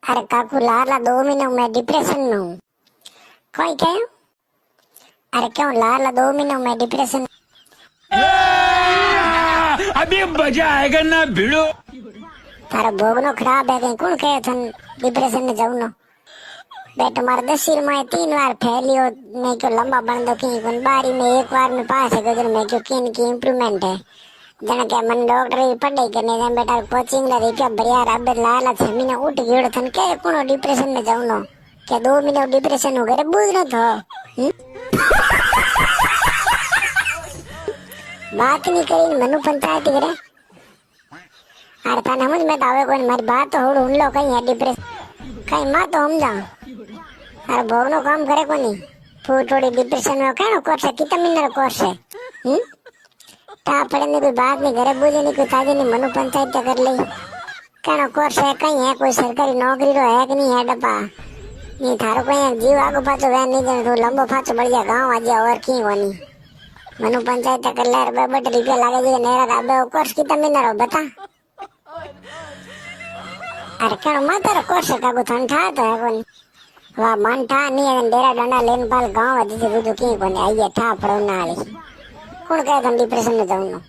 अरे काकू लाला 2 महीने मैं डिप्रेशन में हूँ। कोई क्या? अरे क्यों लाला 2 महीने मैं डिप्रेशन। अभी मजा आएगा ना भिड़ो। तारा भोगनो खराब है कहीं कौन कहे थन डिप्रेशन में जाऊँ नो। बेटा मारा 10 में 3 बार फैलियो मैं क्यों लंबा बन दो कहीं कौन बारी में 1 बार में पास है गुजर मैं क्यों की इम्प्रूवमेंट है जन के मन डॉक्टर ही पढ़ाई करने जाए बेटा कोचिंग ला रही क्या बढ़िया अब लाला 6 महीने उठ गयो थन के कौन डिप्रेशन में जाऊँ नो क्या 2 महीने डिप्रेशन हो गए बुझ नो तो बात नहीं करी मनु पंचायत करे। अरे तने समझ में तो आवे कोई मारी बात तो होड़ उन लो कहीं है डिप्रेशन कहीं मां तो हम जा। अरे भोगनो काम करे कोनी फू थोड़ी डिप्रेशन में कहनो कोर्स है कितना महीना कोर्स है ता पड़े ने कोई बात नहीं करे बुझे नहीं कोई ताजे नहीं मनु पंचायत कर ली कहनो कोर्स है कहीं है कोई सरकारी नौकरी रो है कि नहीं है डब्बा नहीं थारो कोई जीव आगो पाछो वे नहीं देने तो लंबो पाछो बढ़िया गांव आज और की कोनी मनु पंचायत कर ले रे 2 रुपया लागे जे नेरा राबे कोर्स कितना महीना रो बता। अरे कहनो माता रो कोर्स का को ठंडा तो है कोनी वाह मन ठा नहीं है डेरा डंडा लेन पाल गांव आज से बुझो की कोनी आइए ठा पड़ो ना आली कौन कहे तुम डिप्रेशन में जाऊँ।